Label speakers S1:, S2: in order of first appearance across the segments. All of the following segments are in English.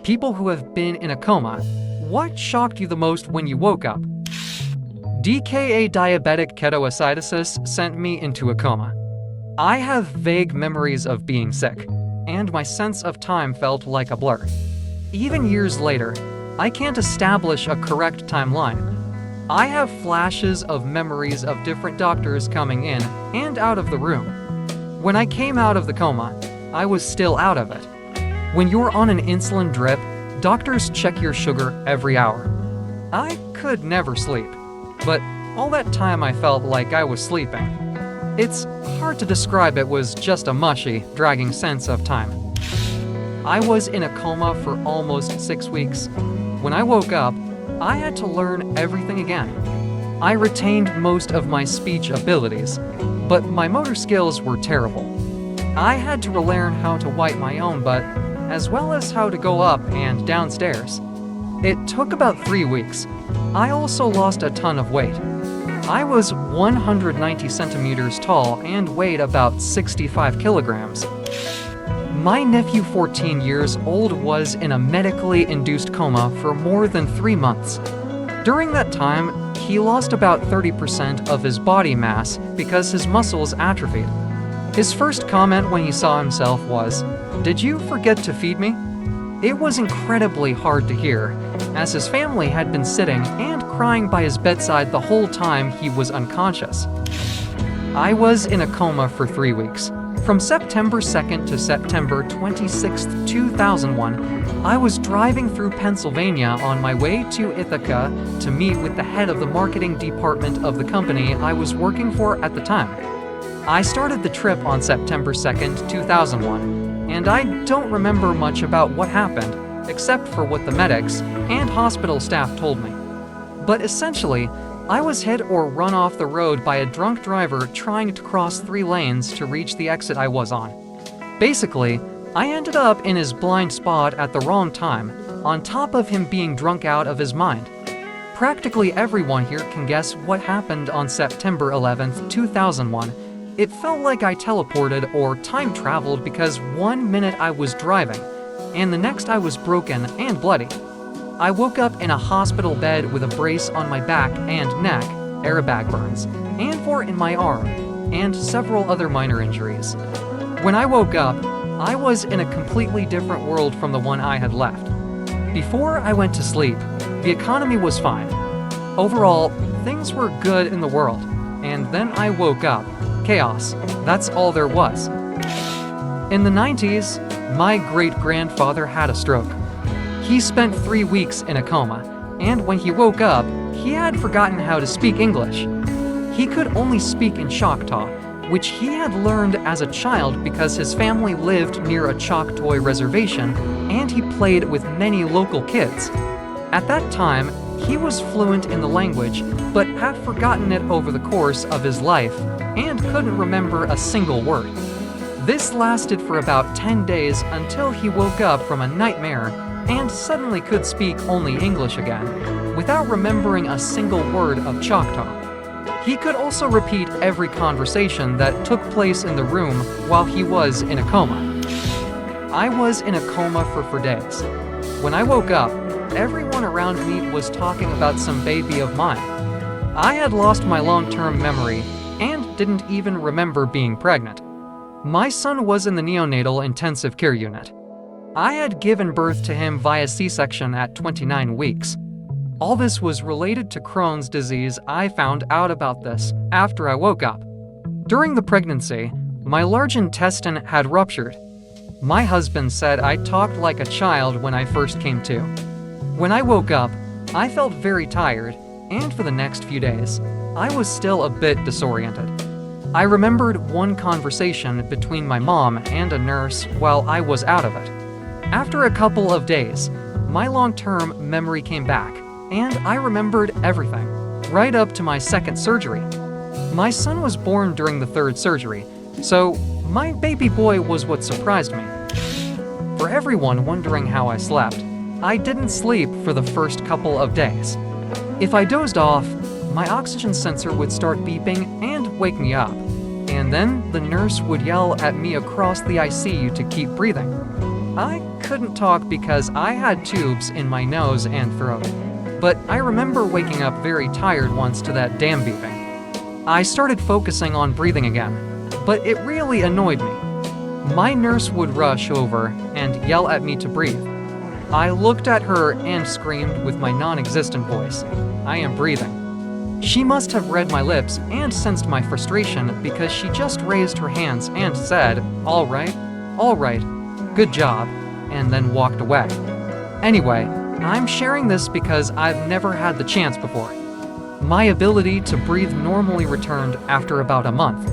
S1: People who have been in a coma, what shocked you the most when you woke up? DKA diabetic ketoacidosis sent me into a coma. I have vague memories of being sick, and my sense of time felt like a blur. Even years later, I can't establish a correct timeline. I have flashes of memories of different doctors coming in and out of the room. When I came out of the coma, I was still out of it. When you're on an insulin drip, doctors check your sugar every hour. I could never sleep, but all that time I felt like I was sleeping. It's hard to describe, it was just a mushy, dragging sense of time. I was in a coma for almost 6 weeks. When I woke up, I had to learn everything again. I retained most of my speech abilities, but my motor skills were terrible. I had to relearn how to wipe my own butt, as well as how to go up and downstairs. It took about 3 weeks. I also lost a ton of weight. I was 190 centimeters tall and weighed about 65 kilograms. My nephew, 14 years old, was in a medically induced coma for more than 3 months. During that time, he lost about 30% of his body mass because his muscles atrophied. His first comment when he saw himself was, "Did you forget to feed me?" It was incredibly hard to hear, as his family had been sitting and crying by his bedside the whole time he was unconscious. I was in a coma for 3 weeks. From September 2nd to September 26th, 2001, I was driving through Pennsylvania on my way to Ithaca to meet with the head of the marketing department of the company I was working for at the time. I started the trip on September 2nd, 2001, and I don't remember much about what happened, except for what the medics and hospital staff told me. But essentially, I was hit or run off the road by a drunk driver trying to cross 3 lanes to reach the exit I was on. Basically, I ended up in his blind spot at the wrong time, on top of him being drunk out of his mind. Practically everyone here can guess what happened on September 11th, 2001. It felt like I teleported or time traveled because 1 minute I was driving, and the next I was broken and bloody. I woke up in a hospital bed with a brace on my back and neck, airbag burns, and 4 in my arm, and several other minor injuries. When I woke up, I was in a completely different world from the one I had left. Before I went to sleep, the economy was fine. Overall, things were good in the world, and then I woke up. Chaos. That's all there was. In the 90s, my great-grandfather had a stroke. He spent 3 weeks in a coma, and when he woke up, he had forgotten how to speak English. He could only speak in Choctaw, which he had learned as a child because his family lived near a Choctaw reservation, and he played with many local kids. At that time, he was fluent in the language, but had forgotten it over the course of his life, and couldn't remember a single word. This lasted for about 10 days until he woke up from a nightmare and suddenly could speak only English again, without remembering a single word of Choctaw. He could also repeat every conversation that took place in the room while he was in a coma. I was in a coma for days. When I woke up, everyone around me was talking about some baby of mine. I had lost my long-term memory and didn't even remember being pregnant. My son was in the neonatal intensive care unit. I had given birth to him via C-section at 29 weeks. All this was related to Crohn's disease. I found out about this after I woke up. During the pregnancy, my large intestine had ruptured. My husband said I talked like a child when I first came to. When I woke up, I felt very tired, and for the next few days, I was still a bit disoriented. I remembered one conversation between my mom and a nurse while I was out of it. After a couple of days, my long-term memory came back, and I remembered everything, right up to my 2nd surgery. My son was born during the 3rd surgery, so my baby boy was what surprised me. For everyone wondering how I slept, I didn't sleep for the first couple of days. If I dozed off, my oxygen sensor would start beeping and wake me up, and then the nurse would yell at me across the ICU to keep breathing. I couldn't talk because I had tubes in my nose and throat. But I remember waking up very tired once to that damn beeping. I started focusing on breathing again, but it really annoyed me. My nurse would rush over and yell at me to breathe. I looked at her and screamed with my non-existent voice, "I am breathing." She must have read my lips and sensed my frustration because she just raised her hands and said, all right, good job," and then walked away. Anyway, I'm sharing this because I've never had the chance before. My ability to breathe normally returned after about a month.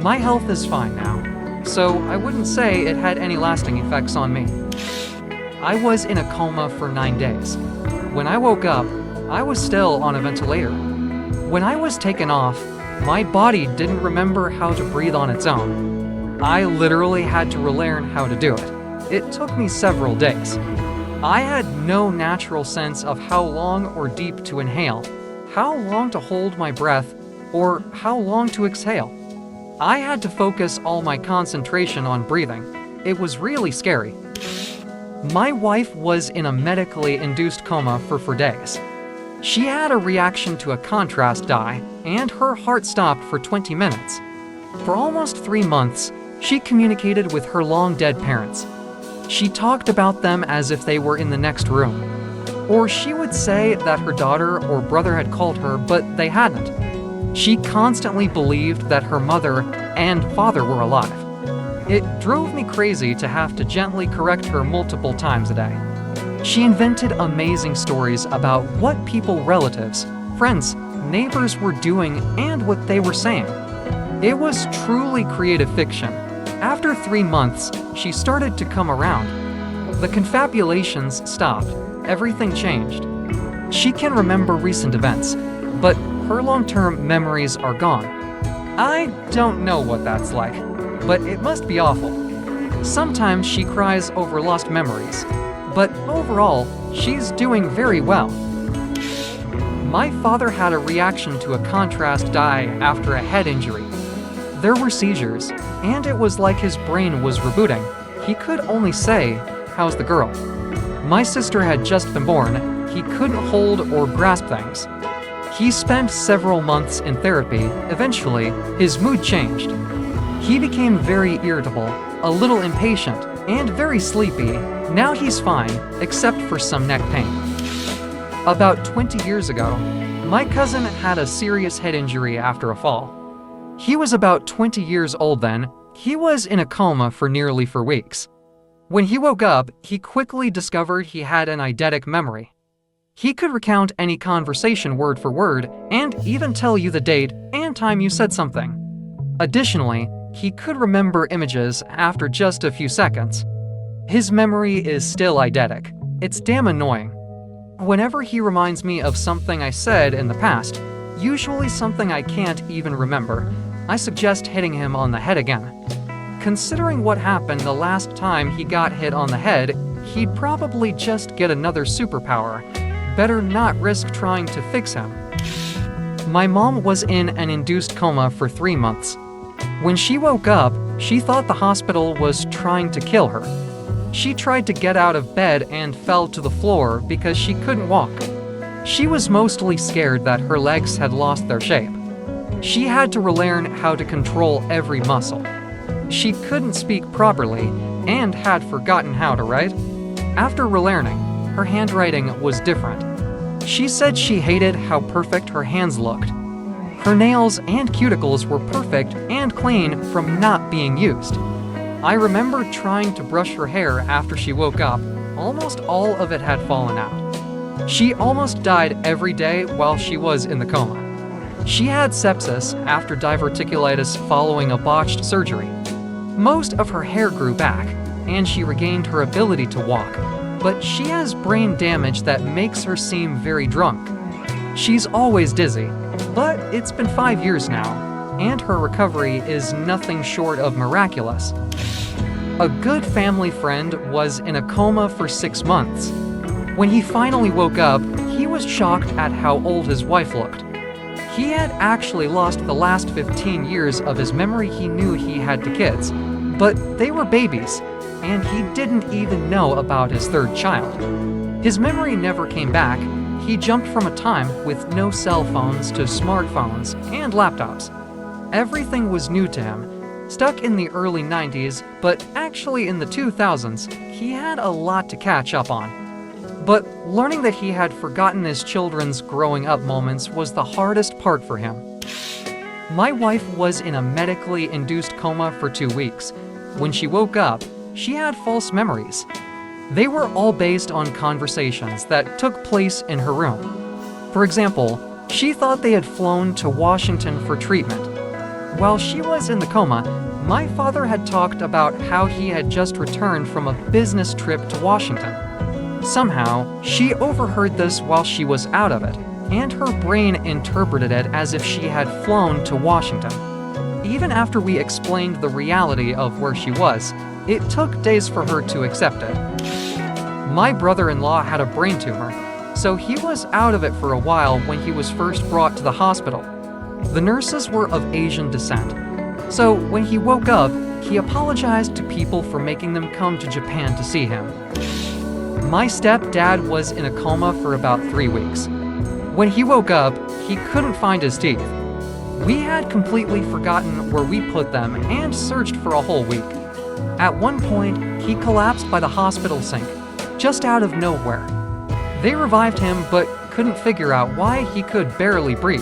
S1: My health is fine now, so I wouldn't say it had any lasting effects on me. I was in a coma for 9 days. When I woke up, I was still on a ventilator. When I was taken off, my body didn't remember how to breathe on its own. I literally had to relearn how to do it. It took me several days. I had no natural sense of how long or deep to inhale, how long to hold my breath, or how long to exhale. I had to focus all my concentration on breathing. It was really scary. My wife was in a medically induced coma for days. She had a reaction to a contrast dye, and her heart stopped for 20 minutes. For almost 3 months, she communicated with her long-dead parents. She talked about them as if they were in the next room. Or she would say that her daughter or brother had called her, but they hadn't. She constantly believed that her mother and father were alive. It drove me crazy to have to gently correct her multiple times a day. She invented amazing stories about what people, relatives, friends, neighbors were doing and what they were saying. It was truly creative fiction. After 3 months, she started to come around. The confabulations stopped. Everything changed. She can remember recent events, but her long-term memories are gone. I don't know what that's like, but it must be awful. Sometimes she cries over lost memories, but overall, she's doing very well. My father had a reaction to a contrast dye after a head injury. There were seizures, and it was like his brain was rebooting. He could only say, "How's the girl?" My sister had just been born. He couldn't hold or grasp things. He spent several months in therapy. Eventually, his mood changed. He became very irritable, a little impatient, and very sleepy. Now he's fine, except for some neck pain. About 20 years ago, my cousin had a serious head injury after a fall. He was about 20 years old then. He was in a coma for nearly 4 weeks. When he woke up, he quickly discovered he had an eidetic memory. He could recount any conversation word for word and even tell you the date and time you said something. Additionally, he could remember images after just a few seconds. His memory is still eidetic. It's damn annoying. Whenever he reminds me of something I said in the past, usually something I can't even remember, I suggest hitting him on the head again. Considering what happened the last time he got hit on the head, he'd probably just get another superpower. Better not risk trying to fix him. My mom was in an induced coma for 3 months. When she woke up, she thought the hospital was trying to kill her. She tried to get out of bed and fell to the floor because she couldn't walk. She was mostly scared that her legs had lost their shape. She had to relearn how to control every muscle. She couldn't speak properly and had forgotten how to write. After relearning, her handwriting was different. She said she hated how perfect her hands looked. Her nails and cuticles were perfect and clean from not being used. I remember trying to brush her hair after she woke up. Almost all of it had fallen out. She almost died every day while she was in the coma. She had sepsis after diverticulitis following a botched surgery. Most of her hair grew back, and she regained her ability to walk, but she has brain damage that makes her seem very drunk. She's always dizzy, but it's been 5 years now, and her recovery is nothing short of miraculous. A good family friend was in a coma for 6 months. When he finally woke up, he was shocked at how old his wife looked. He had actually lost the last 15 years of his memory. He knew he had 2 kids, But they were babies, and he didn't even know about his third child. His memory never came back. He jumped from a time with no cell phones to smartphones and laptops. Everything was new to him. Stuck in the early 90s, but actually in the 2000s, he had a lot to catch up on. But learning that he had forgotten his children's growing up moments was the hardest part for him. My wife was in a medically induced coma for 2 weeks. When she woke up, she had false memories. They were all based on conversations that took place in her room. For example, she thought they had flown to Washington for treatment. While she was in the coma, my father had talked about how he had just returned from a business trip to Washington. Somehow, she overheard this while she was out of it, and her brain interpreted it as if she had flown to Washington. Even after we explained the reality of where she was, it took days for her to accept it. My brother-in-law had a brain tumor, so he was out of it for a while when he was first brought to the hospital. The nurses were of Asian descent, so when he woke up, he apologized to people for making them come to Japan to see him. My stepdad was in a coma for about 3 weeks. When he woke up, he couldn't find his teeth. We had completely forgotten where we put them and searched for a whole week. At one point, he collapsed by the hospital sink, just out of nowhere. They revived him but couldn't figure out why he could barely breathe.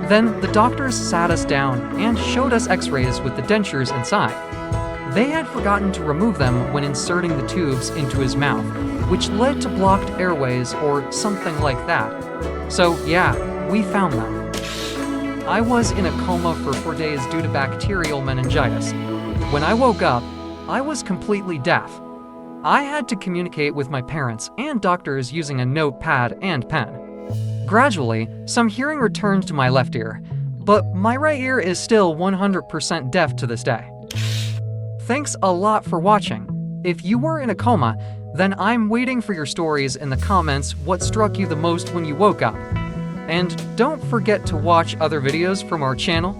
S1: Then the doctors sat us down and showed us x-rays with the dentures inside. They had forgotten to remove them when inserting the tubes into his mouth, which led to blocked airways or something like that. So yeah, we found them. I was in a coma for 4 days due to bacterial meningitis. When I woke up, I was completely deaf. I had to communicate with my parents and doctors using a notepad and pen. Gradually, some hearing returned to my left ear, but my right ear is still 100% deaf to this day. Thanks a lot for watching. If you were in a coma, then I'm waiting for your stories in the comments what struck you the most when you woke up. And don't forget to watch other videos from our channel